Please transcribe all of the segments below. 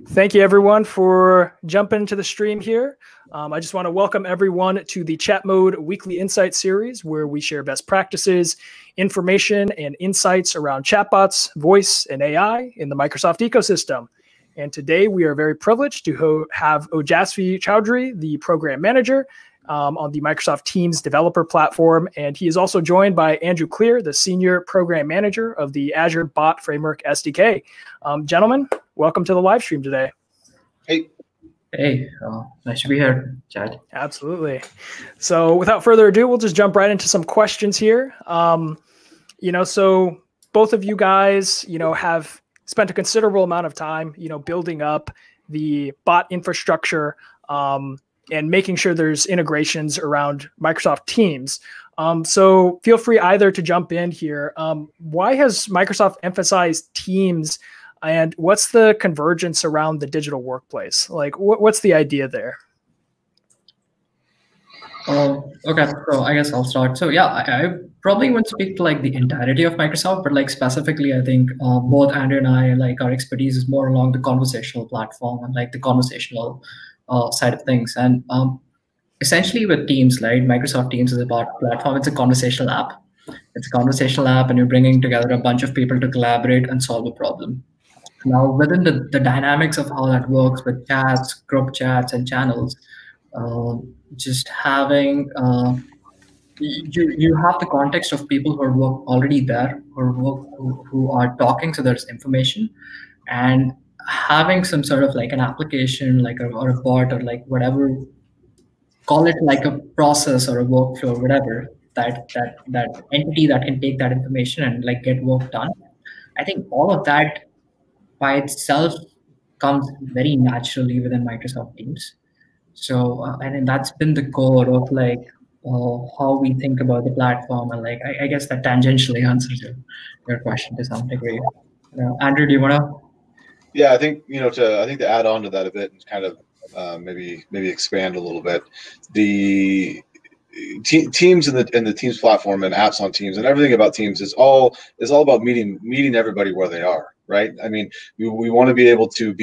Thank you, everyone, for jumping into the stream here. I just want to welcome everyone to the Chat Mode Weekly Insight Series, where we share best practices, information, and insights around chatbots, voice, and AI in the Microsoft ecosystem. And today we are very privileged to have Ojasvi Choudhary, the program manager on the Microsoft Teams developer platform. And he is also joined by Andrew Clear, the senior program manager of the Azure Bot Framework SDK. Gentlemen, welcome to the live stream today. Hey. Hey, nice to be here, Chad. Absolutely. So without further ado, we'll just jump right into some questions here. So both of you guys, have spent a considerable amount of time, building up the bot infrastructure and making sure there's integrations around Microsoft Teams. So feel free either to jump in here. Why has Microsoft emphasized Teams, and what's the convergence around the digital workplace? Like, what's the idea there? Okay, so I guess I'll start. So yeah, I probably won't speak to like the entirety of Microsoft, but like specifically, I think both Andrew and I, like our expertise is more along the conversational platform and like the conversational side of things. And essentially with Teams, right, Microsoft Teams is about platform. It's a conversational app. It's a conversational app, and you're bringing together a bunch of people to collaborate and solve a problem. Now, within the dynamics of how that works with chats, group chats, and channels, just having you have the context of people who are already there, who are talking, so there's information, and having some sort of like an application, like or a bot, or like whatever, call it like a process or a workflow, or whatever, that entity that can take that information and like get work done. I think all of that by itself comes very naturally within Microsoft Teams. So I think that's been the core of like how we think about the platform, and like I guess that tangentially answers your question to some degree. Andrew, do you want to? Yeah, I think to add on to that a bit and kind of maybe expand a little bit, the Teams and the Teams platform and apps on Teams and everything about Teams is all about meeting everybody where they are, right? I mean, we want to be able to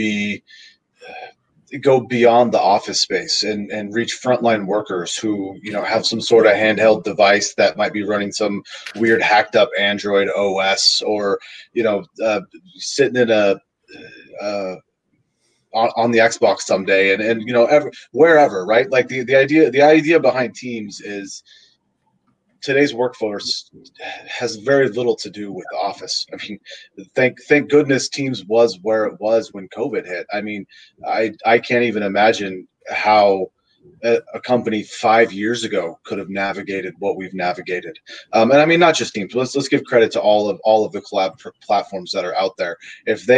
go beyond the office space and reach frontline workers who have some sort of handheld device that might be running some weird hacked up Android OS, or sitting in a on the Xbox someday, and wherever, right? Like the idea behind Teams is today's workforce has very little to do with the office. I mean, thank goodness Teams was where it was when COVID hit. I mean, I can't even imagine how a company 5 years ago could have navigated what we've navigated. And I mean, not just Teams. Let's give credit to all of the collab platforms that are out there. If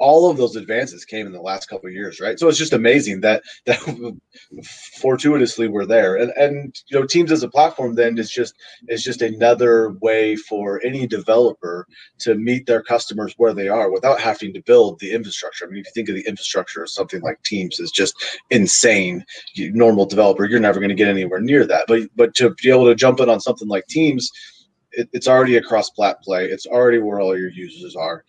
all of those advances came in the last couple of years, right? So it's just amazing that fortuitously we're there. And Teams as a platform then is just another way for any developer to meet their customers where they are without having to build the infrastructure. I mean, if you think of the infrastructure of something like Teams, is just insane. Normal developer, you're never going to get anywhere near that. But to be able to jump in on something like Teams, it's already a cross-plat play. It's already where all your users are.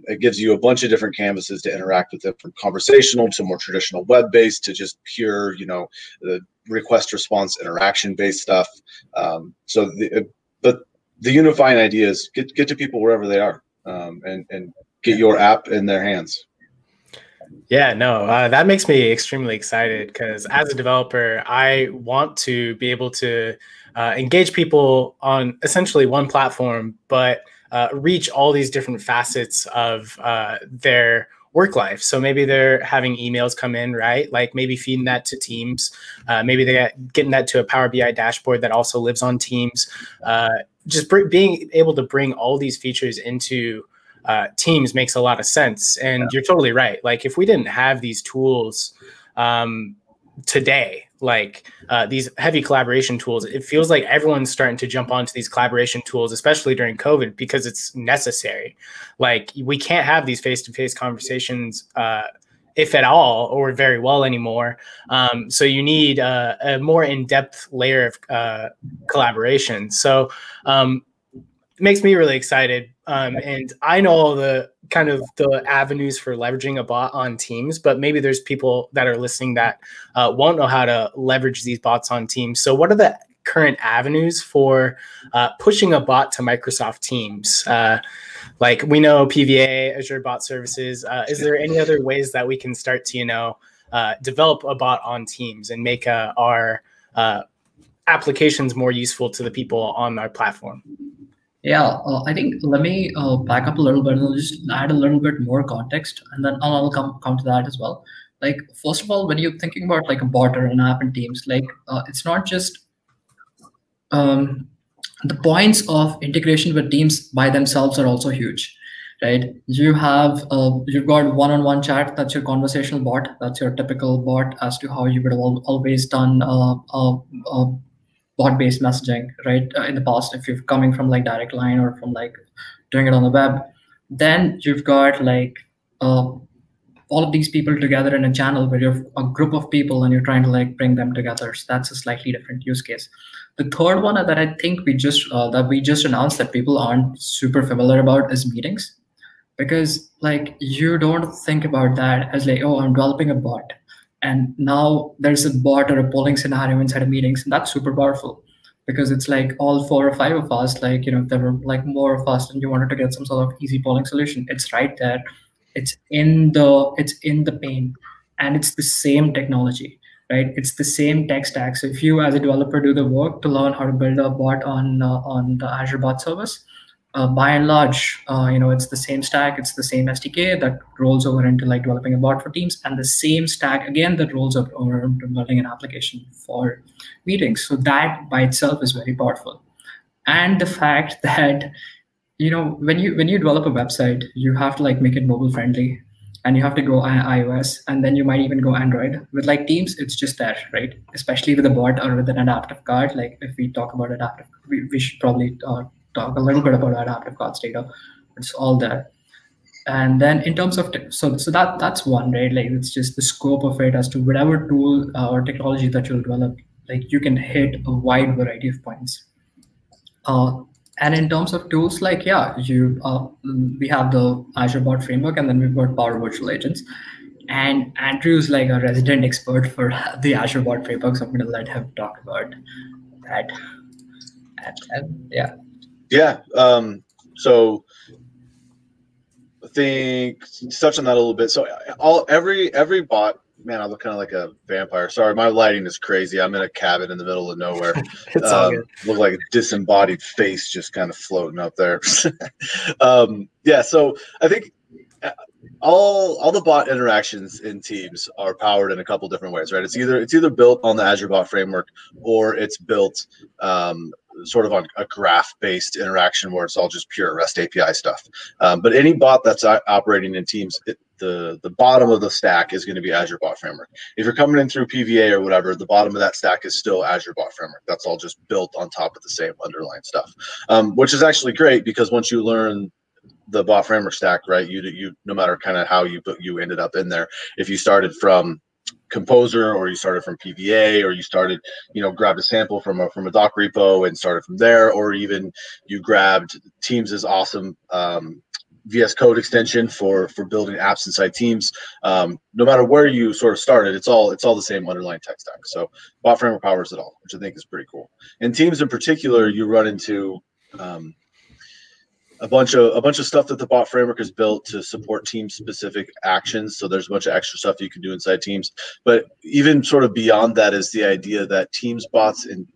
It gives you a bunch of different canvases to interact with it, from conversational to more traditional web-based to just pure, the request response interaction-based stuff. But the unifying idea is get to people wherever they are, and get your app in their hands. Yeah, no, that makes me extremely excited, because as a developer, I want to be able to engage people on essentially one platform, but reach all these different facets of their work life. So maybe they're having emails come in, right? Like maybe feeding that to Teams. Maybe they're getting that to a Power BI dashboard that also lives on Teams. Just being able to bring all these features into Teams makes a lot of sense. And you're totally right. Like if we didn't have these tools today, like these heavy collaboration tools, it feels like everyone's starting to jump onto these collaboration tools, especially during COVID, because it's necessary. Like we can't have these face-to-face conversations, if at all, or very well anymore. So you need a more in-depth layer of collaboration. So it makes me really excited. And I know all the kind of the avenues for leveraging a bot on Teams, but maybe there's people that are listening that won't know how to leverage these bots on Teams. So what are the current avenues for pushing a bot to Microsoft Teams? Like we know PVA, Azure Bot Services. Is there any other ways that we can start to, develop a bot on Teams and make our applications more useful to the people on our platform? Yeah, I think let me back up a little bit and just add a little bit more context, and then I'll come to that as well. Like, first of all, when you're thinking about like a bot or an app in Teams, like it's not just the points of integration with Teams by themselves are also huge, right? You've got one-on-one chat. That's your conversational bot. That's your typical bot as to how you would have always done bot-based messaging, right? In the past, if you're coming from like direct line or from like doing it on the web, then you've got like all of these people together in a channel where you're a group of people and you're trying to like bring them together. So that's a slightly different use case. The third one that I think we just announced that people aren't super familiar about is meetings, because like you don't think about that as like, oh, I'm developing a bot, and now there's a bot or a polling scenario inside of meetings, and that's super powerful because it's like all 4 or 5 of us, like, you know, there were like more of us and you wanted to get some sort of easy polling solution. It's right there. It's in the pane, and it's the same technology, right? It's the same tech stack. So if you as a developer do the work to learn how to build a bot on the Azure Bot Service, by and large, it's the same stack, it's the same SDK that rolls over into like developing a bot for Teams, and the same stack again that rolls over into building an application for meetings. So that by itself is very powerful. And the fact that, you know, when you develop a website, you have to like make it mobile friendly, and you have to go iOS, and then you might even go Android. With like Teams, it's just that, right? Especially with a bot or with an adaptive card. Like if we talk about adaptive, we should probably talk a little bit about adaptive cards data. It's all there. And then in terms of so that's one, right? Like it's just the scope of it as to whatever tool or technology that you'll develop, like you can hit a wide variety of points. And in terms of tools, like, yeah, we have the Azure Bot Framework, and then we've got Power Virtual Agents. And Andrew's like a resident expert for the Azure Bot Framework, so I'm going to let him talk about that. And yeah. Yeah. So I think to touch on that a little bit. So every bot. Man, I look kind of like a vampire. Sorry, my lighting is crazy. I'm in a cabin in the middle of nowhere. It's all good. Look like a disembodied face just kind of floating up there. Yeah, so I think all the bot interactions in Teams are powered in a couple different ways, right? It's either built on the Azure Bot Framework, or it's built sort of on a graph-based interaction where it's all just pure REST API stuff. But any bot that's operating in Teams, the bottom of the stack is going to be Azure Bot Framework. If you're coming in through PVA or whatever, the bottom of that stack is still Azure Bot Framework. That's all just built on top of the same underlying stuff, which is actually great because once you learn the bot framework stack, right, you no matter kind of how you ended up in there, if you started from Composer or you started from PVA or you started, grabbed a sample from a doc repo and started from there, or even you grabbed Teams's awesome VS Code extension for building apps inside Teams. No matter where you sort of started, it's all the same underlying tech stack. So bot framework powers it all, which I think is pretty cool. In Teams in particular, you run into a bunch of stuff that the bot framework is built to support team specific actions. So there's a bunch of extra stuff you can do inside Teams. But even sort of beyond that is the idea that Teams bots in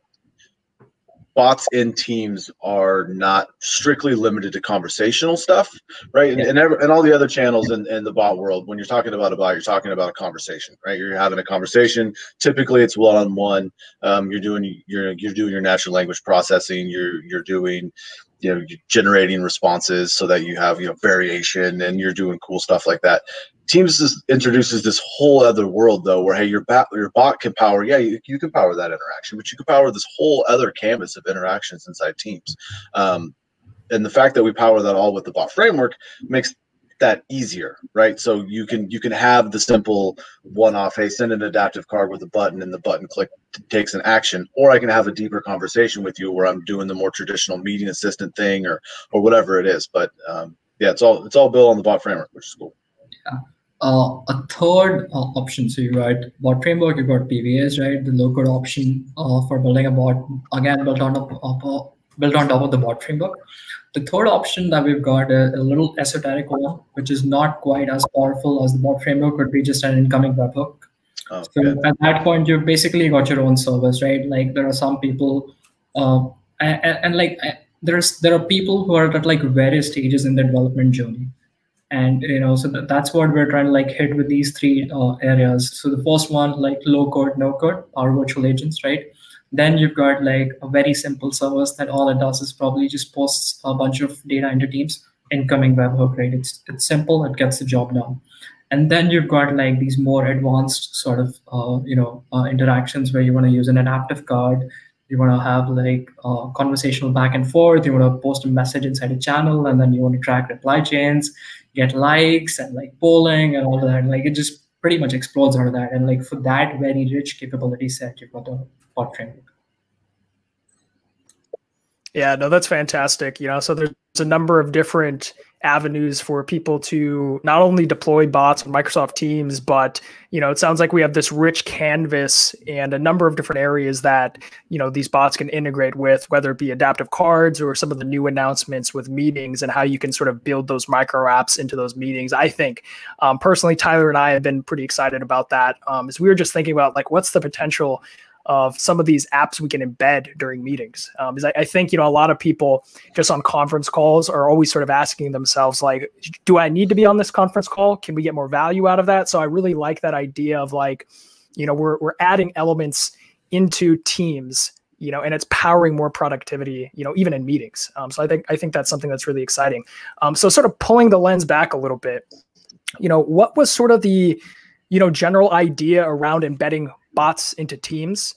Teams are not strictly limited to conversational stuff, right? And all the other channels in the bot world, when you're talking about a bot, you're talking about a conversation, right? You're having a conversation. Typically, it's one-on-one. You're doing your natural language processing. You're doing you're generating responses so that you have variation, and you're doing cool stuff like that. Teams introduces this whole other world though, where hey, your bot can power, you can power that interaction, but you can power this whole other canvas of interactions inside Teams. And the fact that we power that all with the bot framework makes that easier, right? So you can have the simple one-off, hey, send an adaptive card with a button, and the button click takes an action, or I can have a deeper conversation with you where I'm doing the more traditional meeting assistant thing or whatever it is. But yeah, it's all built on the bot framework, which is cool. Yeah. A third option. So you got bot framework, you got PVAs, right? The low code option for building a bot, again built on top of the bot framework. The third option that we've got a little esoteric one, which is not quite as powerful as the bot framework, could be just an incoming webhook. Oh, so yeah. at that point, you've basically got your own service, right? Like there are some people, there are people who are at like various stages in the development journey. And so that's what we're trying to like hit with these three areas. So the first one, like low code, no code, our virtual agents, right? Then you've got like a very simple service that all it does is probably just posts a bunch of data into Teams, incoming webhook, right? It's simple, it gets the job done. And then you've got like these more advanced sort of interactions where you want to use an adaptive card. You want to have like conversational back and forth. You want to post a message inside a channel, and then you want to track reply chains, get likes, and like polling and all of that. And, like it just pretty much explodes out of that. And like for that very rich capability set, you've got the bot framework. Yeah, no, that's fantastic. So there's a number of different avenues for people to not only deploy bots on Microsoft Teams, but it sounds like we have this rich canvas and a number of different areas that these bots can integrate with, whether it be adaptive cards or some of the new announcements with meetings and how you can sort of build those micro apps into those meetings. I think personally, Tyler and I have been pretty excited about that. As we were just thinking about like what's the potential of some of these apps we can embed during meetings. Because I think, a lot of people just on conference calls are always sort of asking themselves, like, do I need to be on this conference call? Can we get more value out of that? So I really like that idea of like, we're adding elements into Teams, and it's powering more productivity, even in meetings. So I think that's something that's really exciting. So sort of pulling the lens back a little bit, what was sort of the, general idea around embedding bots into Teams?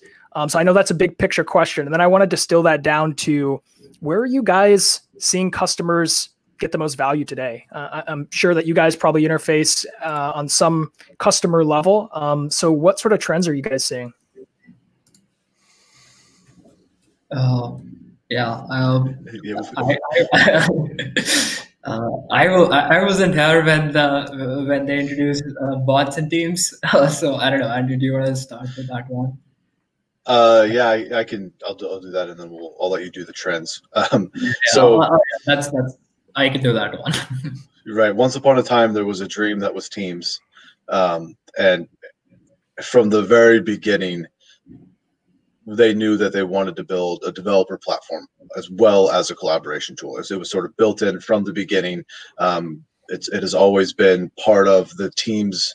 So I know that's a big picture question. And then I want to distill that down to where are you guys seeing customers get the most value today? I'm sure that you guys probably interface on some customer level. So what sort of trends are you guys seeing? I wasn't here when they introduced bots and Teams. So I don't know. Andrew, do you want to start with that one? Yeah, I can. I'll do that, and then I'll let you do the trends. So that's I can do that one. You're right. Once upon a time, there was a dream that was Teams, and from the very beginning, they knew that they wanted to build a developer platform as well as a collaboration tool. It was sort of built in from the beginning. It has always been part of the team's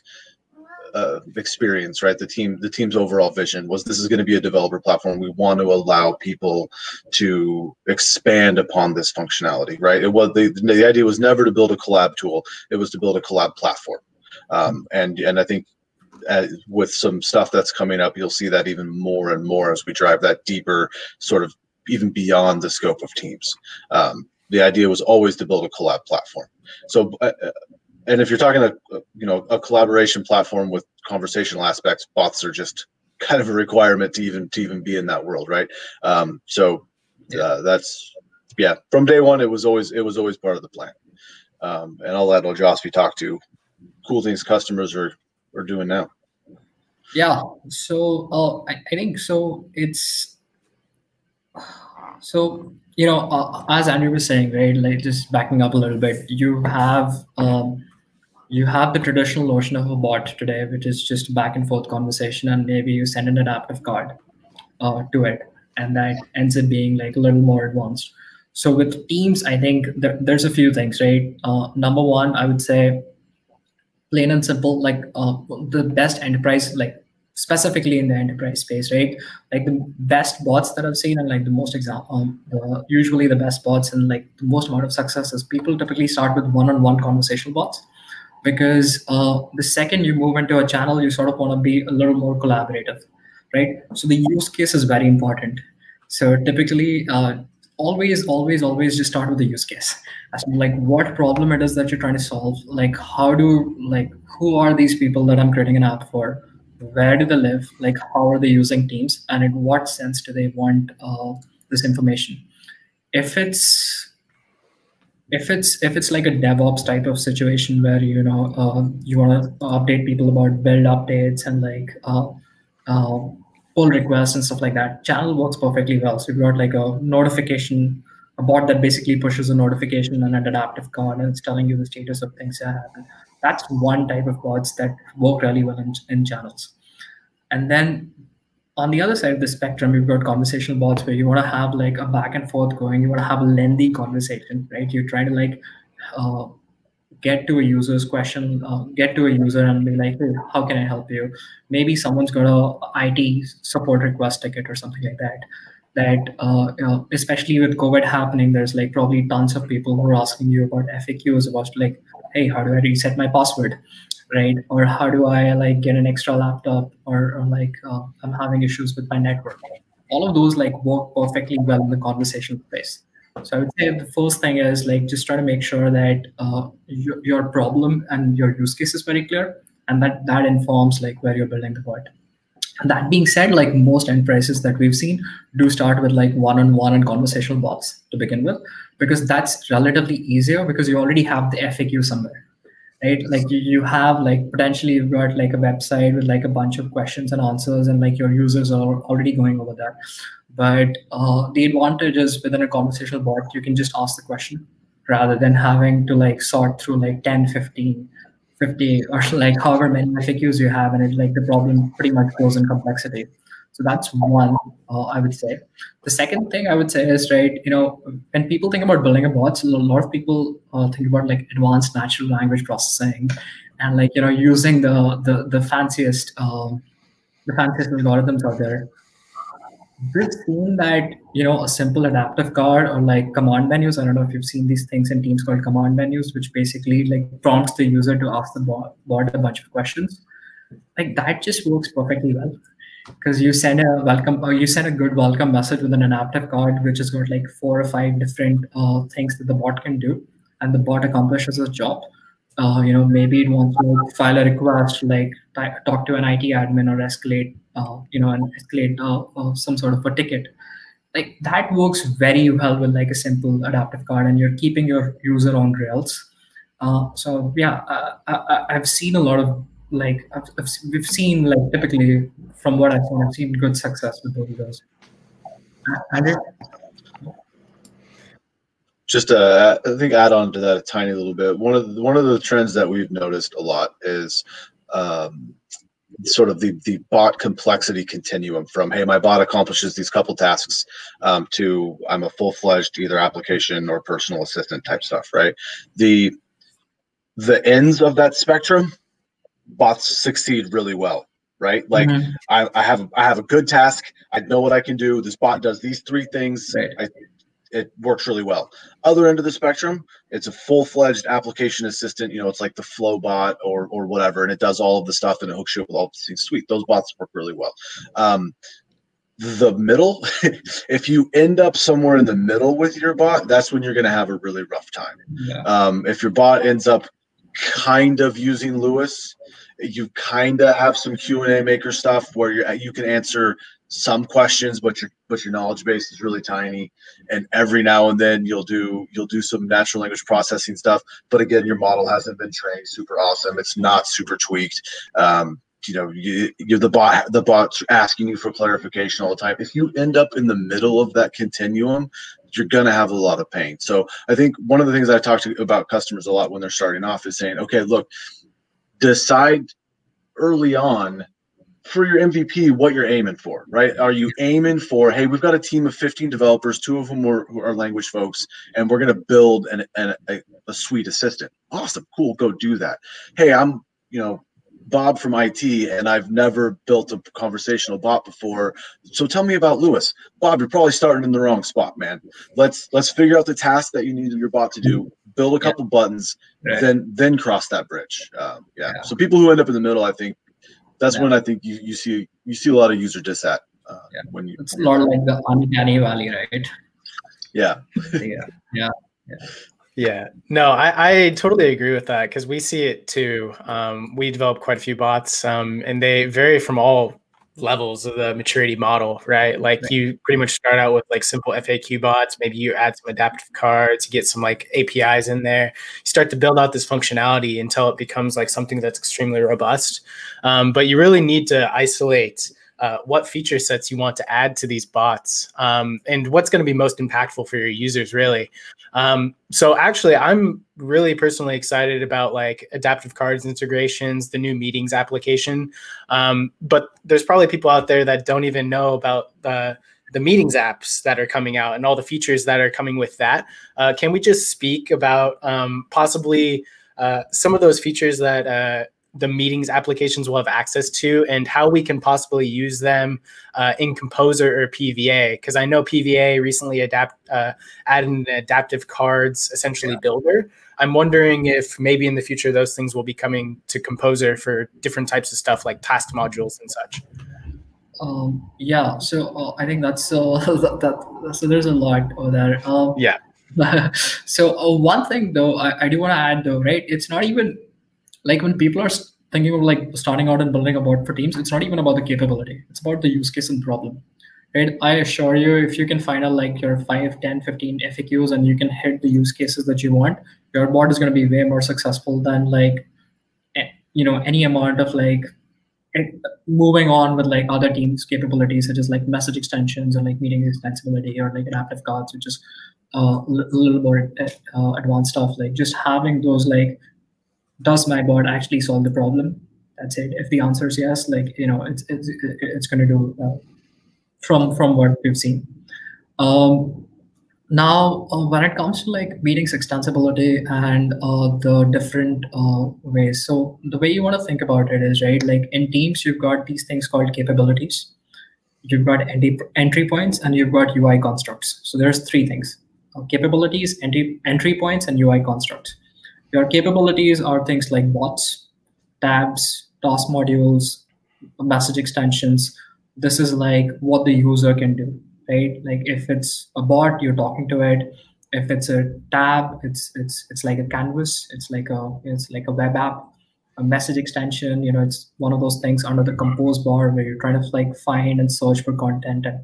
experience, right? The team's overall vision was this is going to be a developer platform. We want to allow people to expand upon this functionality, right? It was the idea was never to build a collab tool. It was to build a collab platform. And I think with some stuff that's coming up, you'll see that even more and more as we drive that deeper, sort of even beyond the scope of Teams. The idea was always to build a collab platform. So, and if you're talking a collaboration platform with conversational aspects, bots are just kind of a requirement to even be in that world, right? That's from day one, it was always part of the plan. And I'll let Ojasvi talk to cool things customers are doing now. Yeah, so I think so. It's so as Andrew was saying, right? Like just backing up a little bit, you have the traditional notion of a bot today, which is just back and forth conversation, and maybe you send an adaptive card to it, and that ends up being like a little more advanced. So with Teams, I think there's a few things, right? Number one, I would say, plain and simple, like the best enterprise, like specifically in the enterprise space, right? Like the best bots that I've seen, and like the most usually the best bots and like the most amount of success is people typically start with one-on-one conversational bots, because the second you move into a channel, you sort of want to be a little more collaborative, right? So the use case is very important. So typically, always just start with the use case. As in, like, what problem it is that you're trying to solve. Like, who are these people that I'm creating an app for? Where do they live? Like, how are they using Teams? And in what sense do they want this information? If it's if it's like a DevOps type of situation where you want to update people about build updates and like uh, pull requests and stuff like that, channel works perfectly well. So you've got like a notification, a bot that basically pushes a notification and an adaptive card, and it's telling you the status of things that happen. That's one type of bots that work really well in channels. And then on the other side of the spectrum, you've got conversational bots where you want to have like a back and forth going. You want to have a lengthy conversation, right? You're trying to like uh, get to a user's question, get to a user and be like, hey, how can I help you? Maybe someone's got a IT support request ticket or something like that. Especially with COVID happening, there's like probably tons of people who are asking you about FAQs about like, hey, how do I reset my password? Right? Or how do I like get an extra laptop, or like I'm having issues with my network. All of those like work perfectly well in the conversation space. So I would say the first thing is like just try to make sure that your problem and your use case is very clear, and that informs like where you're building the bot. And that being said, like most enterprises that we've seen do start with like one-on-one and conversational bots to begin with, because that's relatively easier because you already have the FAQ somewhere. Right, like you have like potentially you've got like a website with like a bunch of questions and answers, and like your users are already going over that. But the advantage is within a conversational bot, you can just ask the question rather than having to like sort through like 10, 15, 50, or like however many FAQs you have, and it like the problem pretty much grows in complexity. So that's one, I would say. The second thing I would say is, right, when people think about building a bot, a lot of people think about like advanced natural language processing and like, using the fanciest algorithms out there. We've seen that, a simple adaptive card or like command menus. I don't know if you've seen these things in Teams called command menus, which basically like prompts the user to ask the bot a bunch of questions. Like that just works perfectly well. Because you send a good welcome message with an adaptive card, which has got like 4 or 5 different things that the bot can do, and the bot accomplishes its job. Maybe it wants to file a request, like talk to an IT admin or escalate, some sort of a ticket. Like that works very well with like a simple adaptive card, and you're keeping your user on rails. So yeah, I've seen a lot of like we've seen like typically from what I've seen good success with both of those. Andrew? Just I think add on to that a tiny little bit. One of the trends that we've noticed a lot is sort of the bot complexity continuum from, hey, my bot accomplishes these couple tasks, to I'm a full-fledged either application or personal assistant type stuff, right? The ends of that spectrum, bots succeed really well, right? Like I have a good task. I know what I can do. This bot does these 3 things. Right. It works really well. Other end of the spectrum, it's a full-fledged application assistant. It's like the Flow bot or whatever, and it does all of the stuff and it hooks you up with all the things. Sweet. Those bots work really well. The middle, if you end up somewhere in the middle with your bot, that's when you're going to have a really rough time. Yeah. If your bot ends up kind of using Lewis, you kind of have some Q&A maker stuff where you can answer some questions, but your knowledge base is really tiny, and every now and then you'll do some natural language processing stuff, but again, your model hasn't been trained super awesome. It's not super tweaked. You're the bot's asking you for clarification all the time. If you end up in the middle of that continuum, you're going to have a lot of pain. So I think one of the things I talk to about customers a lot when they're starting off is saying, okay, look, decide early on for your MVP what you're aiming for, right? Are you aiming for, hey, we've got a team of 15 developers, 2 of them are language folks, and we're going to build a sweet assistant. Awesome, cool, go do that. Hey, I'm Bob from IT, and I've never built a conversational bot before. So tell me about Lewis. Bob, you're probably starting in the wrong spot, man. Let's figure out the task that you need your bot to do. Build a couple buttons, right. then cross that bridge. So people who end up in the middle, I think that's when I think you see a lot of user dissat. When it's a lot like the uncanny valley, right? Yeah. Yeah, no, I totally agree with that, because we see it too. We develop quite a few bots, and they vary from all levels of the maturity model, right? Like you pretty much start out with like simple FAQ bots. Maybe you add some adaptive cards, you get some like APIs in there. You start to build out this functionality until it becomes like something that's extremely robust. But you really need to isolate what feature sets you want to add to these bots, and what's going to be most impactful for your users, really. So actually, I'm really personally excited about like adaptive cards integrations, the new meetings application. But there's probably people out there that don't even know about the meetings apps that are coming out and all the features that are coming with that. Can we just speak about possibly some of those features that the meetings applications will have access to, and how we can possibly use them in Composer or PVA? Because I know PVA recently added an adaptive cards essentially builder. I'm wondering if maybe in the future those things will be coming to Composer for different types of stuff like task modules and such. Yeah, so I think that's so there's a lot over there. Yeah. So one thing though, I do want to add though, right? It's not even like when people are thinking of like starting out and building a bot for teams, it's not even about the capability. It's about the use case and problem, right? I assure you, if you can find out like your 5, 10, 15 FAQs and you can hit the use cases that you want, your bot is going to be way more successful than like, you know, any amount of like moving on with like other teams' capabilities, such as like message extensions or like meeting extensibility or like adaptive cards, which is a little more advanced stuff. Like just having those like, does my bot actually solve the problem? That's it. If the answer is yes, like, you know, it's going to do from what we've seen. Now, when it comes to like meetings extensibility and the different ways, so the way you want to think about it is, right, like in teams, you've got these things called capabilities, you've got entry points, and you've got UI constructs. So there's 3 things: capabilities, entry points, and UI constructs. Your capabilities are things like bots, tabs, task modules, message extensions. This is like what the user can do, right? Like if it's a bot, you're talking to it. If it's a tab, it's like a canvas. It's like a web app. A message extension, you know, it's one of those things under the compose bar where you're trying to like find and search for content and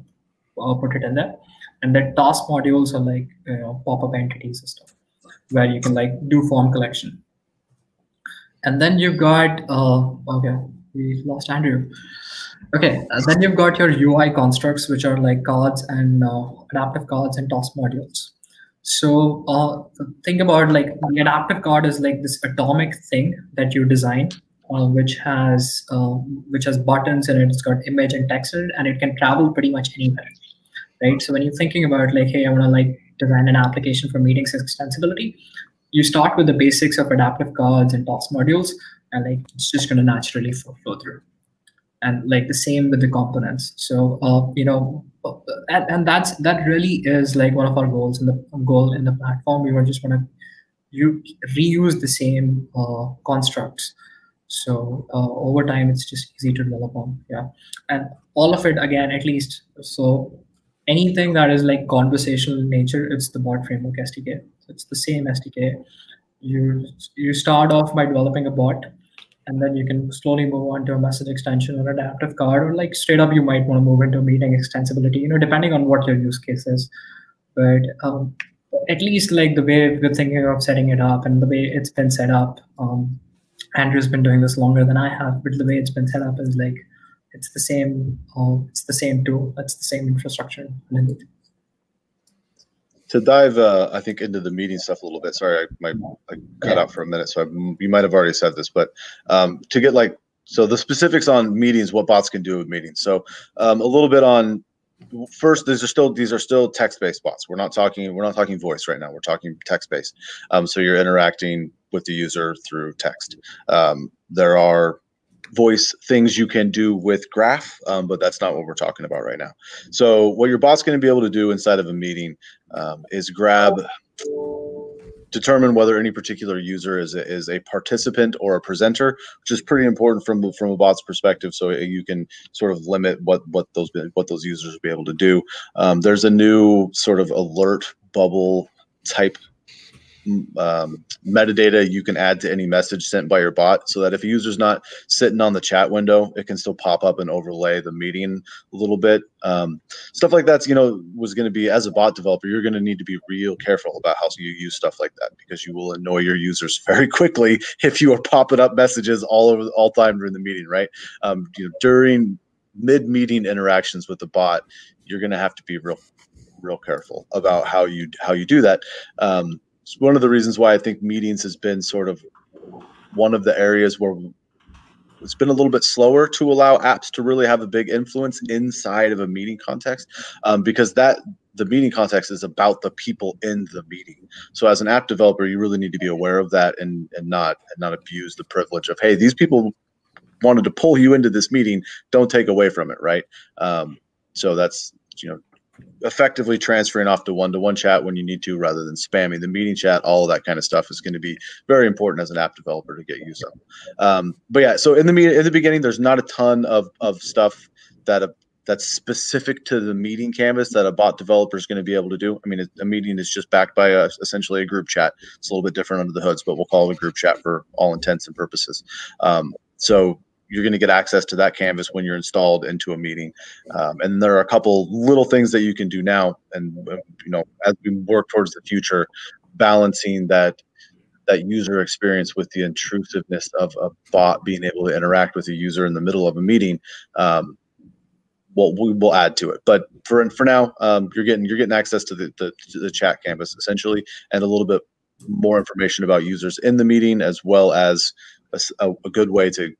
put it in there. And then task modules are like, you know, pop-up entities and stuff, where you can like do form collection. And then you've got, okay, we lost Andrew. Okay, then you've got your UI constructs, which are like cards and adaptive cards and task modules. So think about like the adaptive card is like this atomic thing that you design, which has buttons in it. It's got image and text in it, and it can travel pretty much anywhere, right? So when you're thinking about like, hey, I want to like design an application for meetings extensibility, you start with the basics of adaptive cards and task modules, and like it's just going to naturally flow through. And like the same with the components. So you know, and that really is like one of our goals in the platform. We were just want to reuse the same constructs. So over time, it's just easy to develop on. Yeah, and all of it again, at least so. Anything that is like conversational in nature, it's the bot framework SDK. So it's the same SDK. You start off by developing a bot, and then you can slowly move on to a message extension or adaptive card, or like straight up, you might want to move into meeting extensibility, you know, depending on what your use case is. But at least like the way we're thinking of setting it up and the way it's been set up, Andrew's been doing this longer than I have, but the way it's been set up is like, it's the same tool, it's the same infrastructure underneath. To dive, I think, into the meeting stuff a little bit. Sorry, I cut out for a minute, so you might have already said this, but to get like, so the specifics on meetings, what bots can do with meetings. So a little bit on, first, these are still text-based bots. We're not talking voice right now. We're talking text-based. So you're interacting with the user through text. There are voice things you can do with graph, but that's not what we're talking about right now. So what your bot's going to be able to do inside of a meeting is determine whether any particular user is a participant or a presenter, which is pretty important from a bot's perspective. So you can sort of limit what those users will be able to do. There's a new sort of alert bubble type metadata you can add to any message sent by your bot, so that if a user's not sitting on the chat window, it can still pop up and overlay the meeting a little bit. Stuff like that's, was going to be, as a bot developer, you're going to need to be real careful about how you use stuff like that, because you will annoy your users very quickly if you are popping up messages all time during the meeting, right? During mid-meeting interactions with the bot, you're going to have to be real careful about how you do that. It's one of the reasons why I think meetings has been sort of one of the areas where it's been a little bit slower to allow apps to really have a big influence inside of a meeting context, because the meeting context is about the people in the meeting. So as an app developer, you really need to be aware of that and not abuse the privilege of, hey, these people wanted to pull you into this meeting, don't take away from it, right? So that's, effectively transferring off to one-to-one chat when you need to, rather than spamming the meeting chat. All of that kind of stuff is going to be very important as an app developer to get used to. But yeah, so in the beginning, there's not a ton of stuff that's specific to the meeting canvas that a bot developer is going to be able to do. I mean, a meeting is just backed by essentially a group chat. It's a little bit different under the hoods, but we'll call it a group chat for all intents and purposes. So you're going to get access to that canvas when you're installed into a meeting. And there are a couple little things that you can do now. And, as we work towards the future, balancing that user experience with the intrusiveness of a bot being able to interact with a user in the middle of a meeting, we will add to it. But for now, you're getting access to the chat canvas essentially, and a little bit more information about users in the meeting, as well as a good way to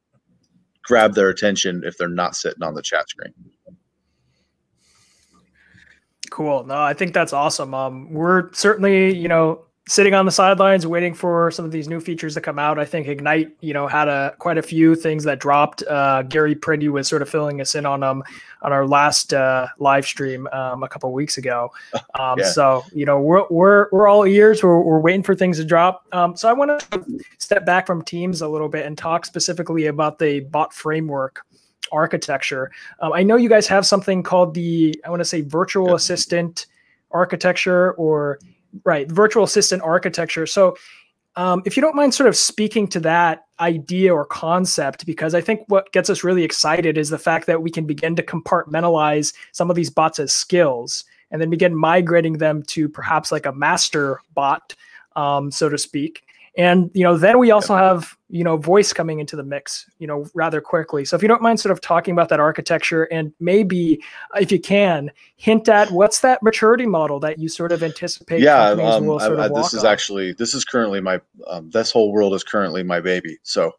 grab their attention if they're not sitting on the chat screen. Cool. No, I think that's awesome. We're certainly, sitting on the sidelines waiting for some of these new features to come out. I think Ignite, had quite a few things that dropped. Gary Pretty was sort of filling us in on them on our last live stream a couple of weeks ago. Yeah. So, we're all ears. We're waiting for things to drop. So I want to step back from Teams a little bit and talk specifically about the bot framework architecture. I know you guys have something called virtual assistant architecture, virtual assistant architecture. So if you don't mind sort of speaking to that idea or concept, because I think what gets us really excited is the fact that we can begin to compartmentalize some of these bots as skills and then begin migrating them to perhaps like a master bot, so to speak. And, then we also have, voice coming into the mix, rather quickly. So if you don't mind sort of talking about that architecture, and maybe if you can hint at what's that maturity model that you sort of anticipate companies will sort of walk on? This is currently my, this whole world is currently my baby. So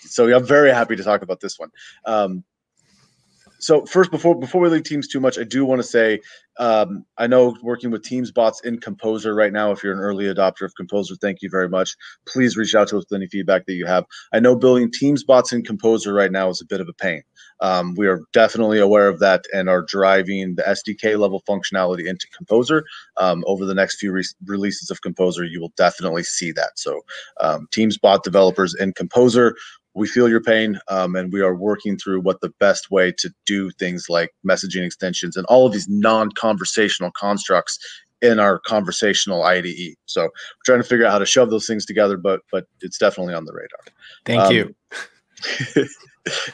so I'm very happy to talk about this one. So first, before we leave Teams too much, I do want to say, I know working with Teams bots in Composer right now, if you're an early adopter of Composer, thank you very much. Please reach out to us with any feedback that you have. I know building Teams bots in Composer right now is a bit of a pain. We are definitely aware of that and are driving the SDK level functionality into Composer. Over the next few releases of Composer, you will definitely see that. So Teams bot developers in Composer, we feel your pain, and we are working through what the best way to do things like messaging extensions and all of these non-conversational constructs in our conversational IDE. So we're trying to figure out how to shove those things together, but it's definitely on the radar. Thank you.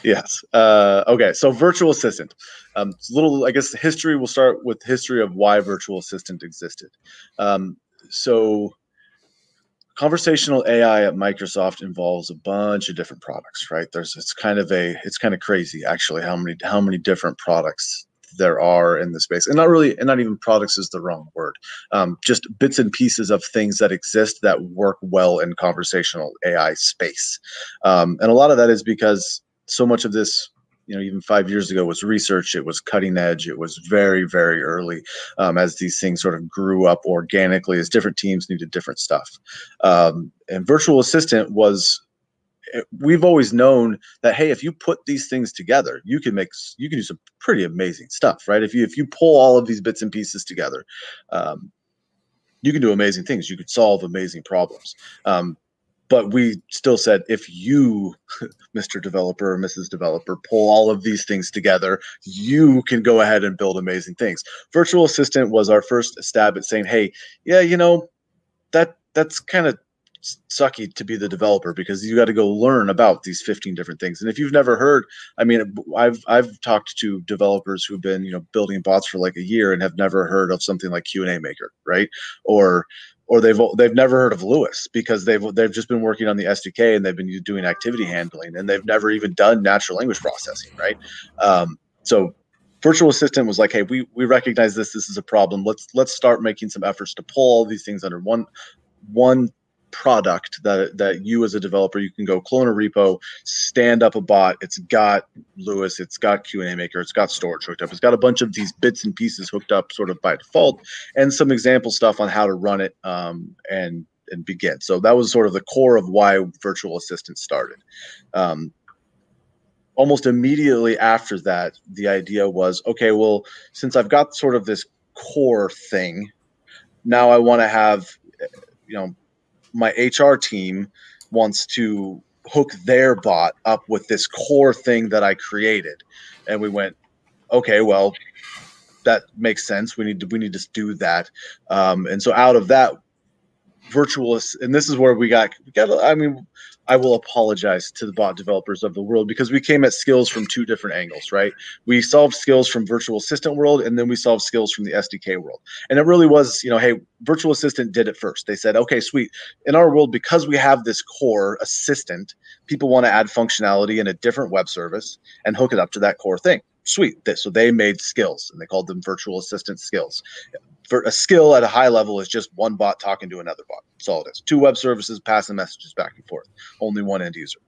Yes. Okay. So virtual assistant. It's a little, I guess, history. We'll start with history of why virtual assistant existed. So conversational AI at Microsoft involves a bunch of different products, right? It's kind of crazy actually how many different products there are in the space, and not even products is the wrong word. Just bits and pieces of things that exist that work well in conversational AI space, and a lot of that is because so much of this, even 5 years ago, was research. It was cutting edge. It was very, very early, as these things sort of grew up organically as different teams needed different stuff. And virtual assistant we've always known that, hey, if you put these things together, you can do some pretty amazing stuff, right? If you pull all of these bits and pieces together, you can do amazing things. You could solve amazing problems. But we still said, if you, Mr. Developer or Mrs. Developer, pull all of these things together, you can go ahead and build amazing things. Virtual Assistant was our first stab at saying, hey, yeah, you know, that's kind of sucky to be the developer, because you got to go learn about these 15 different things. And if you've never heard, I mean, I've talked to developers who've been, you know, building bots for like a year and have never heard of something like Q&A Maker, right? Or they've never heard of Lewis, because they've just been working on the SDK and they've been doing activity handling, and they've never even done natural language processing, right? So Virtual Assistant was like, hey, we recognize this is a problem. Let's start making some efforts to pull all these things under one product that you as a developer, you can go clone a repo, stand up a bot. It's got Lewis, it's got Q&A Maker, it's got storage hooked up, it's got a bunch of these bits and pieces hooked up sort of by default, and some example stuff on how to run it and begin. So that was sort of the core of why Virtual Assistant started. Almost immediately after that, the idea was, okay, well, since I've got sort of this core thing, now I want to have, you know, my HR team wants to hook their bot up with this core thing that I created. And we went, okay, well, that makes sense. We need to do that. And so out of that, and this is where we got, I mean, I will apologize to the bot developers of the world, because we came at skills from two different angles, right? We solved skills from Virtual Assistant world, and then we solved skills from the SDK world. And it really was, you know, hey, Virtual Assistant did it first. They said, okay, sweet. In our world, because we have this core assistant, people want to add functionality in a different web service and hook it up to that core thing. Sweet. So they made skills, and they called them Virtual Assistant skills. For a skill at a high level is just one bot talking to another bot. That's all it is. Two web services passing messages back and forth. Only one end user.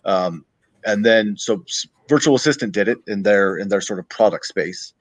And then so Virtual Assistant did it in their sort of product space,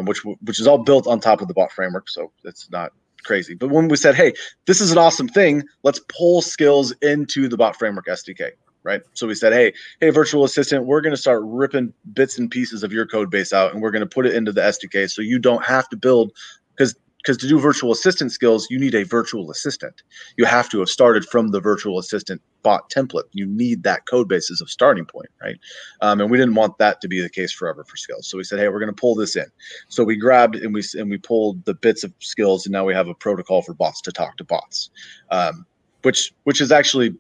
which is all built on top of the bot framework. So it's not crazy. But when we said, hey, this is an awesome thing, let's pull skills into the bot framework SDK. Right. So we said, hey, Virtual Assistant, we're going to start ripping bits and pieces of your code base out, and we're going to put it into the SDK, so you don't have to build, because to do Virtual Assistant skills, you need a virtual assistant. You have to have started from the Virtual Assistant bot template. You need that code base as a starting point, right? And we didn't want that to be the case forever for skills. So we said, hey, we're going to pull this in. So we grabbed and we pulled the bits of skills, and now we have a protocol for bots to talk to bots, which is actually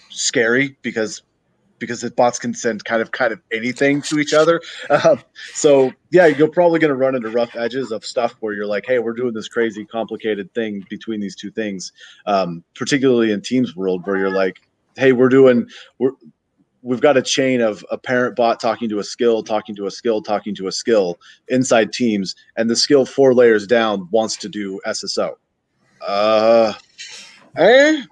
scary, because the bots can send kind of anything to each other. So yeah, you're probably going to run into rough edges of stuff where you're like, hey, we're doing this crazy complicated thing between these two things, particularly in Teams world, where you're like, hey, we've got a chain of a parent bot talking to a skill, talking to a skill, talking to a skill inside Teams, and the skill 4 layers down wants to do SSO.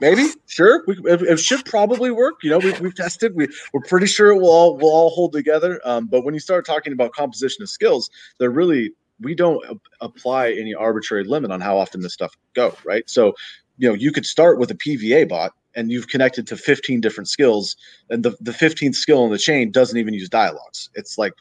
Maybe, sure. It should probably work. You know, we've tested. We're pretty sure it will all hold together. But when you start talking about composition of skills, we don't apply any arbitrary limit on how often this stuff go, right? So, you know, you could start with a PVA bot, and you've connected to 15 different skills, and the 15th skill in the chain doesn't even use dialogues. It's like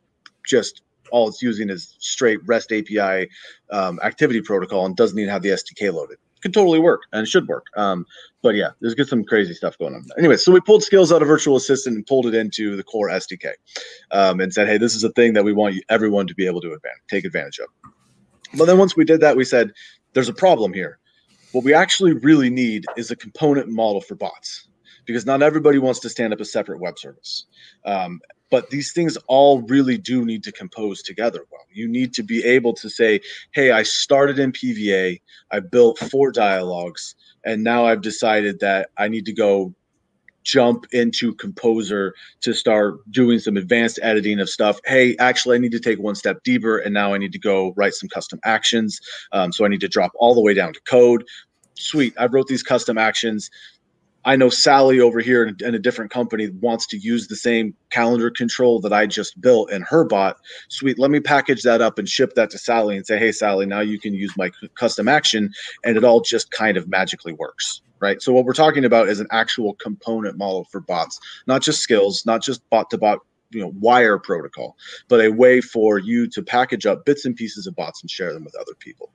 just all it's using is straight REST API activity protocol, and doesn't even have the SDK loaded. Could totally work, and it should work. But yeah, there's some crazy stuff going on. Anyway, so we pulled skills out of Virtual Assistant and pulled it into the core SDK, and said, hey, this is a thing that we want everyone to be able to take advantage of. But then once we did that, we said, there's a problem here. What we actually really need is a component model for bots, because not everybody wants to stand up a separate web service. But these things all really do need to compose together well. You need to be able to say, hey, I started in PVA, I built 4 dialogues, and now I've decided that I need to go jump into Composer to start doing some advanced editing of stuff. Hey, actually, I need to take one step deeper, and now I need to go write some custom actions. So I need to drop all the way down to code. Sweet, I wrote these custom actions. I know Sally over here in a different company wants to use the same calendar control that I just built in her bot. Sweet, let me package that up and ship that to Sally and say, hey, Sally, now you can use my custom action, and it all just kind of magically works, right? So what we're talking about is an actual component model for bots, not just skills, not just bot-to-bot, you know, wire protocol, but a way for you to package up bits and pieces of bots and share them with other people.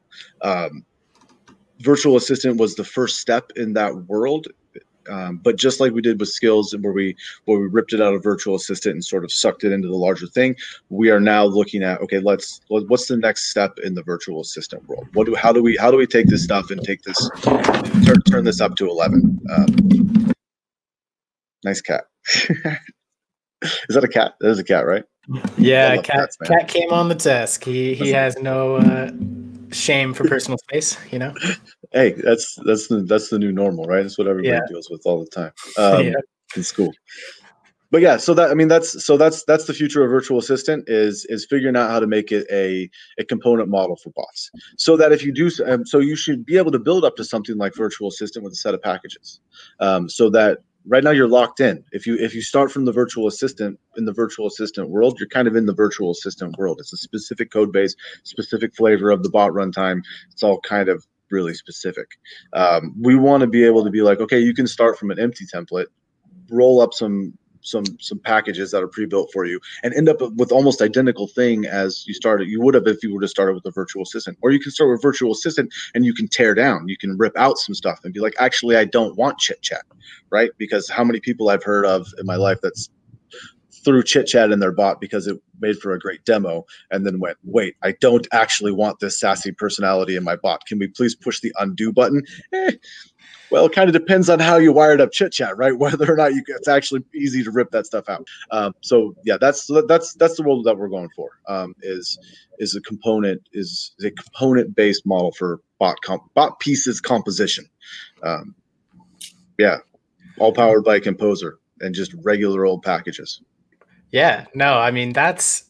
Virtual Assistant was the first step in that world. But just like we did with skills, where we ripped it out of virtual assistant and sort of sucked it into the larger thing, we are now looking at, okay, what's the next step in the virtual assistant world? How do we take this stuff and take this, turn this up to 11? Nice cat. Is that a cat? That is a cat, right? Yeah, cat came on the desk. He has no shame for personal space, you know. Hey, that's the new normal, right? That's what everybody deals with all the time in school. But yeah, so that's the future of virtual assistant is figuring out how to make it a component model for bots, so that if you do, so you should be able to build up to something like virtual assistant with a set of packages, so that right now you're locked in. If you start from the virtual assistant in the virtual assistant world, you're kind of in the virtual assistant world. It's a specific code base, specific flavor of the bot runtime. It's all kind of really specific. We want to be able to be like, okay, you can start from an empty template, roll up some packages that are pre-built for you, and end up with almost identical thing as you would have if you would have started with a virtual assistant. Or you can start with virtual assistant and you can tear down, you can rip out some stuff and be like, actually, I don't want chit chat, right? Because how many people I've heard of in my life that's threw chit chat in their bot because it made for a great demo, and then went, wait, I don't actually want this sassy personality in my bot. Can we please push the undo button? Well, it kind of depends on how you wired up chit chat, right? Whether or not it's actually easy to rip that stuff out. So yeah, that's the world that we're going for. Is a component based model for bot pieces composition. Yeah, all powered by Composer and just regular old packages. Yeah, no, I mean that's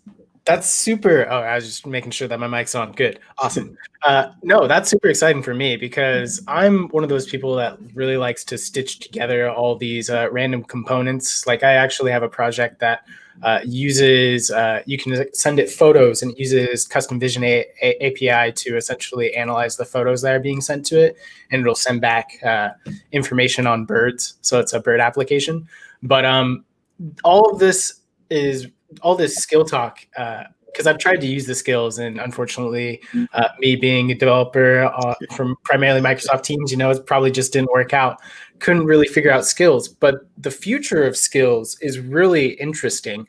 super. Oh, I was just making sure that my mic's on. Good, awesome. No, that's super exciting for me because I'm one of those people that really likes to stitch together all these random components. Like I actually have a project that uses you can send it photos and it uses custom vision API to essentially analyze the photos that are being sent to it, and it'll send back information on birds. So it's a bird application. But all this skill talk, because I've tried to use the skills, and unfortunately, me being a developer from primarily Microsoft Teams, it probably just didn't work out. Couldn't really figure out skills, but the future of skills is really interesting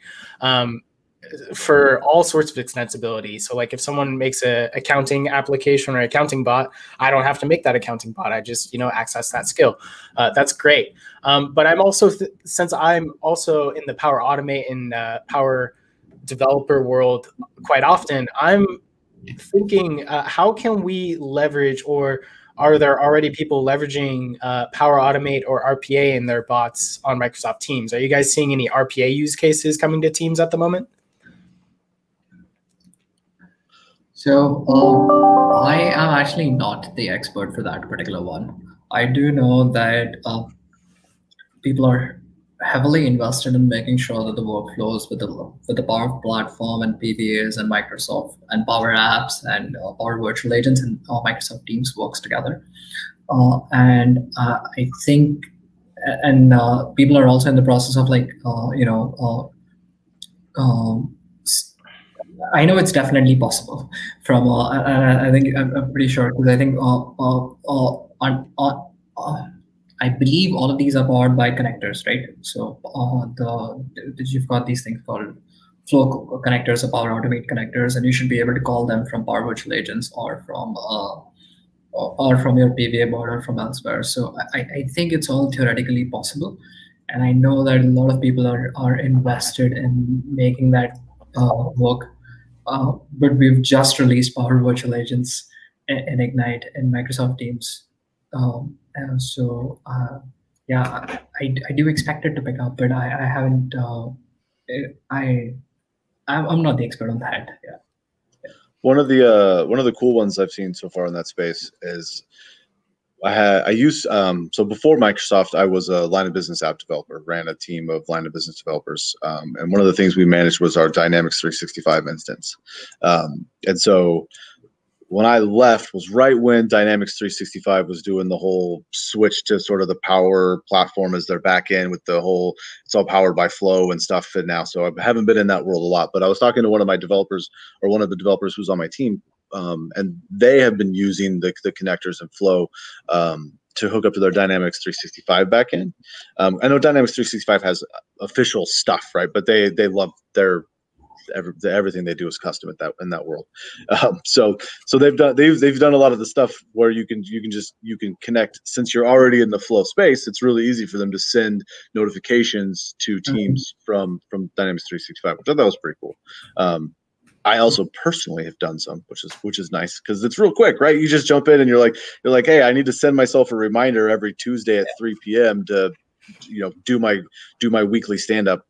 for all sorts of extensibility. So like if someone makes an accounting application or accounting bot, I don't have to make that accounting bot. I just, access that skill. That's great. But I'm also, since I'm also in the Power Automate and Power Developer world quite often, I'm thinking, how can we leverage, or are there already people leveraging Power Automate or RPA in their bots on Microsoft Teams? Are you guys seeing any RPA use cases coming to Teams at the moment? So I am actually not the expert for that particular one. I do know that people are heavily invested in making sure that the workflows with the Power Platform and PBAs and Microsoft and Power Apps and Power Virtual Agents and Microsoft Teams works together. And I think, and people are also in the process of I know it's definitely possible. From I think I'm pretty sure, because I think I believe all of these are powered by connectors, right? So you've got these things called flow connectors or Power Automate connectors, and you should be able to call them from Power Virtual Agents or from your PBA board or from elsewhere. So I think it's all theoretically possible, and I know that a lot of people are invested in making that work. But we've just released Power Virtual Agents in Ignite in Microsoft Teams. And so, yeah, I do expect it to pick up, but I haven't. I'm not the expert on that. Yeah. One of the cool ones I've seen so far in that space is so before Microsoft, I was a line of business app developer, ran a team of line of business developers. And one of the things we managed was our Dynamics 365 instance. And so when I left was right when Dynamics 365 was doing the whole switch to sort of the Power Platform as their back end with the whole, it's all powered by Flow and stuff. And now, so I haven't been in that world a lot, but I was talking to one of my developers, or one of the developers who's on my team, and they have been using the connectors and Flow to hook up to their Dynamics 365 backend. I know Dynamics 365 has official stuff, right? But they love everything they do is custom in that world. So they've done a lot of the stuff where you can connect. Since you're already in the Flow space, it's really easy for them to send notifications to teams from Dynamics 365, which I thought was pretty cool. I also personally have done some, which is nice because it's real quick, right? You just jump in and you're like, hey, I need to send myself a reminder every Tuesday at 3 p.m. to, do my weekly stand-up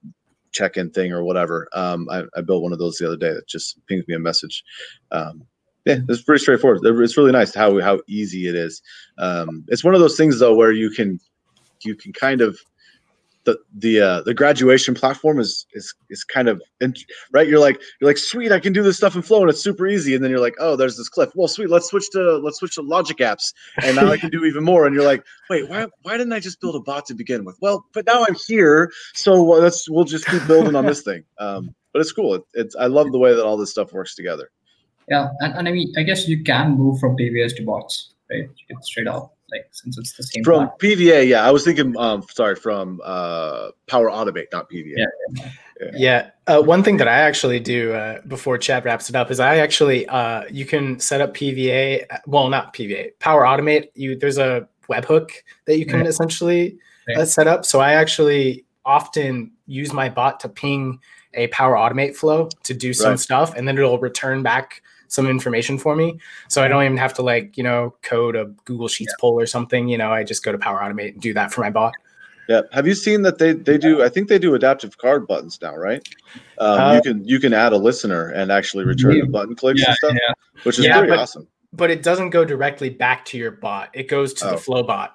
check-in thing or whatever. I built one of those the other day that just pings me a message. Yeah, it's pretty straightforward. It's really nice how easy it is. It's one of those things though where you can kind of the graduation platform is kind of right. You're like sweet, I can do this stuff in Flow and it's super easy, and then you're like, oh, there's this cliff. Well, sweet, let's switch to Logic Apps, and now I can do even more. And you're like, wait, why didn't I just build a bot to begin with? Well, but now I'm here, so we'll just keep building on this thing. But it's cool. I love the way that all this stuff works together. Yeah, and I mean, I guess you can move from PVS to bots, right? You can straight up. Like, since it's the same from platform. PVA, yeah. I was thinking, from Power Automate, not PVA. Yeah. One thing that I actually do before Chad wraps it up is I actually you can set up PVA. Well, not PVA. Power Automate. There's a webhook that you can essentially set up. So I actually often use my bot to ping a Power Automate flow to do some stuff, and then it'll return back some information for me. So I don't even have to code a Google Sheets poll or something. I just go to Power Automate and do that for my bot. Yeah. Have you seen that they do? I think they do adaptive card buttons now, right? You can add a listener and actually return the button clicks and stuff, which is pretty awesome. But it doesn't go directly back to your bot. It goes to the Flow bot,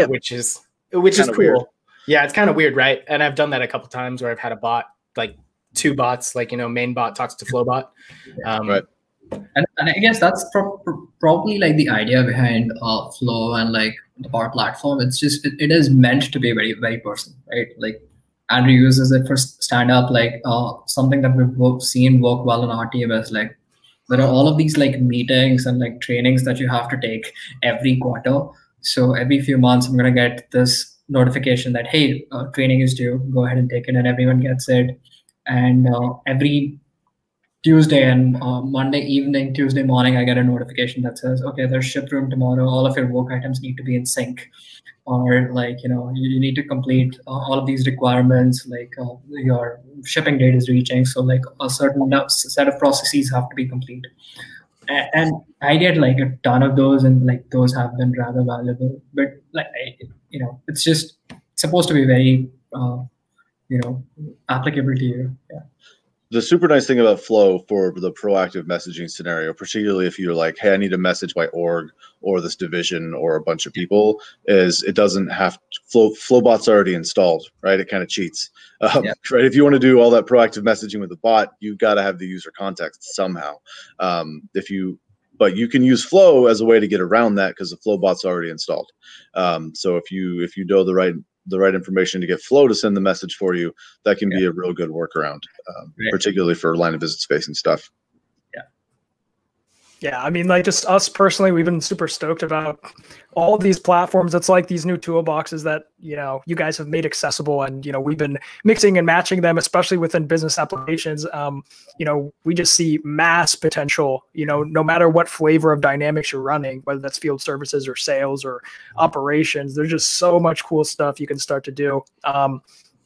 which is cool. Weird. Yeah, it's kind of weird, right? And I've done that a couple times where I've had a bot, like two bots, main bot talks to Flow bot. Right. And I guess that's probably like the idea behind Flow and like the Power Platform. It's just it is meant to be very, very personal, right? Like Andrew uses it for stand up. Like something that we've seen work well in our team is like there are all of these like meetings and like trainings that you have to take every quarter. So every few months, I'm gonna get this notification that hey, training is due. Go ahead and take it, and everyone gets it. And every Tuesday and Monday evening, Tuesday morning, I get a notification that says, okay, there's ship room tomorrow. All of your work items need to be in sync. Or you need to complete all of these requirements, like your shipping date is reaching. So like a certain set of processes have to be complete. And I get like a ton of those, and like those have been rather valuable. But like, it's just supposed to be very, applicable to you. Yeah. The super nice thing about Flow for the proactive messaging scenario, particularly if you're like, hey, I need to message my org or this division or a bunch of people, is it doesn't have Flowbot's already installed, right? It kind of cheats, right? If you want to do all that proactive messaging with the bot, you've got to have the user context somehow. But you can use Flow as a way to get around that because the Flowbot's already installed. So if you know the right information to get Flow to send the message for you, that can be a real good workaround, particularly for line of business facing stuff. Yeah, I mean, like just us personally, we've been super stoked about all of these platforms. It's like these new toolboxes that, you guys have made accessible, and, we've been mixing and matching them, especially within business applications. We just see mass potential, no matter what flavor of Dynamics you're running, whether that's field services or sales or operations, there's just so much cool stuff you can start to do.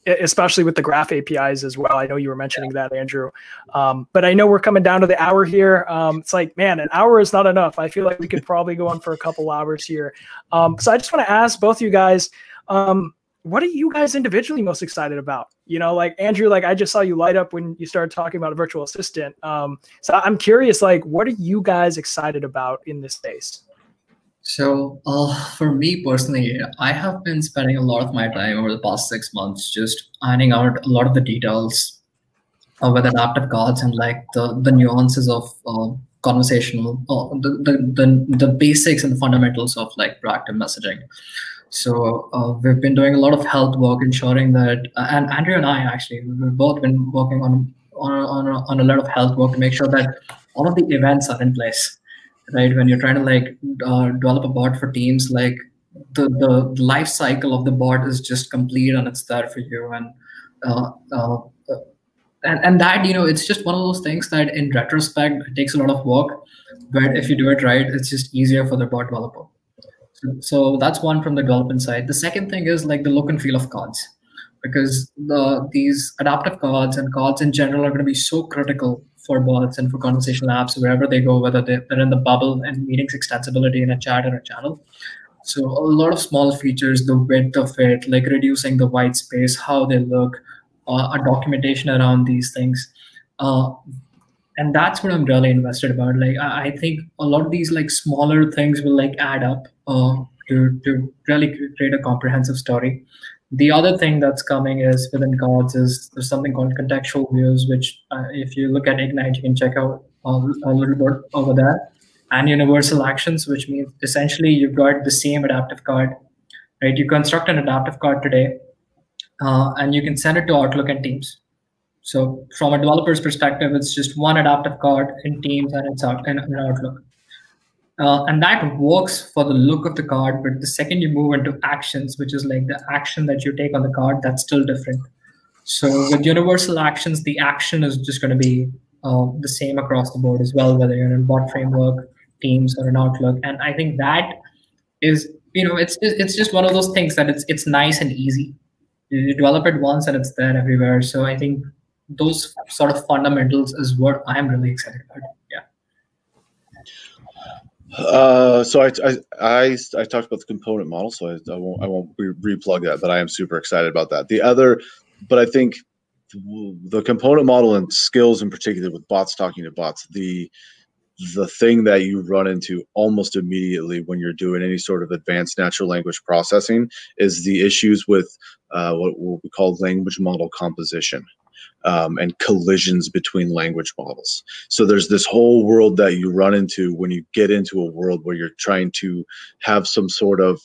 Especially with the graph APIs as well. I know you were mentioning that, Andrew. But I know we're coming down to the hour here. It's like, man, an hour is not enough. I feel like we could probably go on for a couple hours here. So I just want to ask both of you guys, what are you guys individually most excited about? Like Andrew, like I just saw you light up when you started talking about a virtual assistant. So I'm curious, like, what are you guys excited about in this space? So for me personally, I have been spending a lot of my time over the past 6 months just ironing out a lot of the details with adaptive cards and like the nuances of conversational, the basics and the fundamentals of like proactive messaging. So we've been doing a lot of health work, ensuring that, and Andrew and I actually, we've both been working on a lot of health work to make sure that all of the events are in place. Right, when you're trying to like develop a bot for teams, like the life cycle of the bot is just complete and it's there for you. Uh, uh, and that, it's just one of those things that in retrospect it takes a lot of work, but if you do it right, it's just easier for the bot developer. So that's one from the development side. The second thing is like the look and feel of cards, because these adaptive cards and cards in general are going to be so critical for bots and for conversational apps wherever they go, whether they're in the bubble and meetings extensibility in a chat or a channel. So a lot of small features, the width of it, like reducing the white space, how they look, a documentation around these things. And that's what I'm really invested about. Like I think a lot of these like smaller things will like add up to really create a comprehensive story. The other thing that's coming is within cards is there's something called contextual views, which if you look at Ignite, you can check out a little bit over there. And universal actions, which means essentially you've got the same adaptive card, right? You construct an adaptive card today, and you can send it to Outlook and Teams. So from a developer's perspective, it's just one adaptive card in Teams and it's out in Outlook. And that works for the look of the card, but the second you move into actions, which is like the action that you take on the card, that's still different. So with universal actions, the action is just going to be the same across the board as well, whether you're in bot framework, Teams, or an Outlook. And I think that is, it's just one of those things that it's nice and easy. You develop it once and it's there everywhere. So I think those sort of fundamentals is what I'm really excited about. Yeah. So I talked about the component model, so I won't replug that, but I am super excited about that. But I think the component model and skills in particular with bots talking to bots, the thing that you run into almost immediately when you're doing any sort of advanced natural language processing is the issues with what we call language model composition. And collisions between language models. So there's this whole world that you run into when you get into a world where you're trying to have some sort of,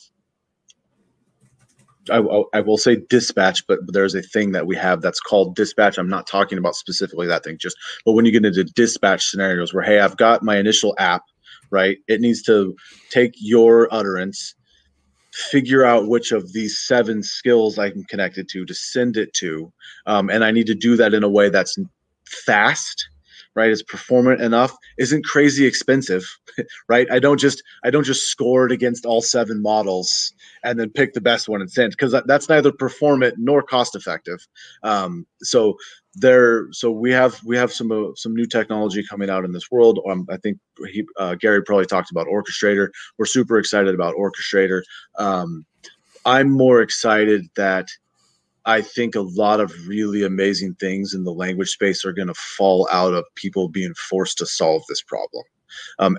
I will say dispatch, but there's a thing that we have that's called dispatch. I'm not talking about specifically that thing, but when you get into dispatch scenarios where, hey, I've got my initial app, right? It needs to take your utterance, figure out which of these 7 skills I can connect it to send it to. And I need to do that in a way that's fast, right? It's performant enough, isn't crazy expensive, right? I don't just score it against all 7 models and then pick the best one and send, because that's neither performant nor cost effective. So we have some new technology coming out in this world. I think Gary probably talked about Orchestrator. We're super excited about Orchestrator. I'm more excited that I think a lot of really amazing things in the language space are going to fall out of people being forced to solve this problem.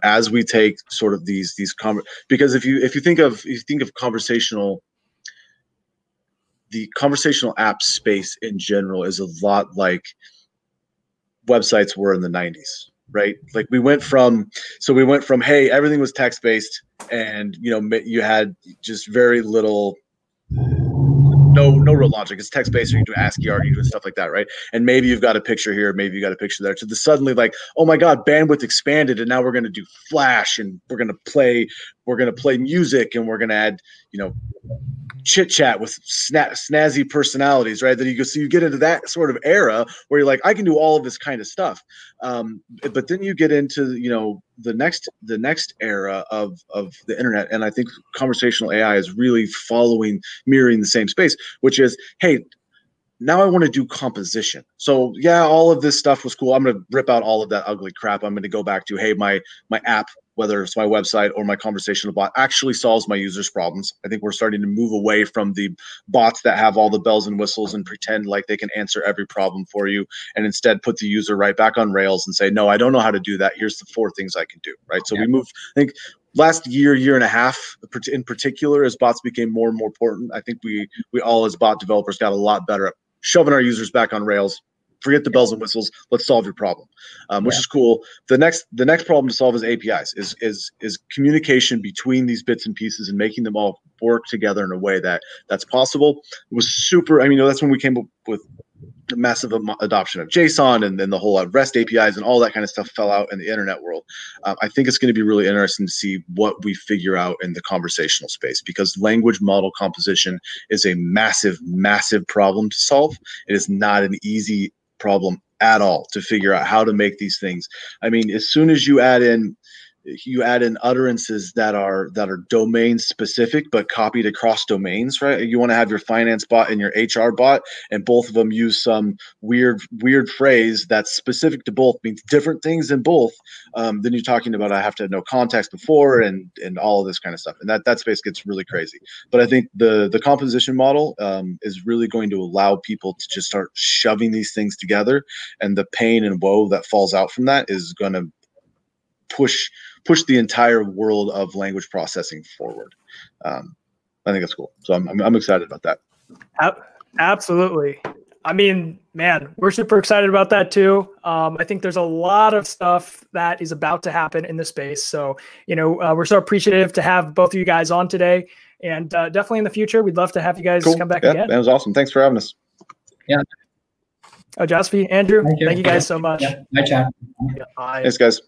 As we take sort of because if you think of the conversational app space in general is a lot like websites were in the 90s, right? Like we went from, hey, everything was text based, and you had just very little, no real logic. It's text based, or you do ASCII art, you do stuff like that, right? And maybe you've got a picture here, maybe you got a picture there. To suddenly like, oh my God, bandwidth expanded, and now we're going to do Flash, and we're going to play music, and we're going to add, chit chat with snazzy personalities, right? So you get into that sort of era where you're like, I can do all of this kind of stuff. But then you get into, the next era of the internet. And I think conversational AI is really mirroring the same space, which is, hey, now I want to do composition. So yeah, all of this stuff was cool. I'm going to rip out all of that ugly crap. I'm going to go back to, hey, my app, whether it's my website or my conversational bot, actually solves my users' problems. I think we're starting to move away from the bots that have all the bells and whistles and pretend like they can answer every problem for you, and instead put the user right back on rails and say, no, I don't know how to do that. Here's the 4 things I can do, right? So we moved, I think, last year and a half in particular, as bots became more and more important. I think we all as bot developers got a lot better at shoving our users back on rails. Forget the bells and whistles. Let's solve your problem, which is cool. The next problem to solve is APIs, is communication between these bits and pieces and making them all work together in a way that's possible. It was super. I mean, that's when we came up with massive adoption of JSON, and then the whole REST APIs and all that kind of stuff fell out in the internet world. I think it's going to be really interesting to see what we figure out in the conversational space, because language model composition is a massive, massive problem to solve. It is not an easy problem at all to figure out how to make these things. I mean, as soon as you add in utterances that are domain specific but copied across domains, right? You want to have your finance bot and your HR bot, and both of them use some weird phrase that's specific to both, means different things in both. Then you're talking about I have to know context before and all of this kind of stuff, and that space gets really crazy. But I think the composition model is really going to allow people to just start shoving these things together, and the pain and woe that falls out from that is going to push the entire world of language processing forward. I think that's cool. So I'm excited about that. Absolutely. I mean, man, we're super excited about that too. I think there's a lot of stuff that is about to happen in the space. So, we're so appreciative to have both of you guys on today, and definitely in the future, we'd love to have you guys come back again. That was awesome. Thanks for having us. Yeah. Ojasvi, Andrew, thank you guys so much. Yeah. Bye, chat. Bye. Thanks, guys.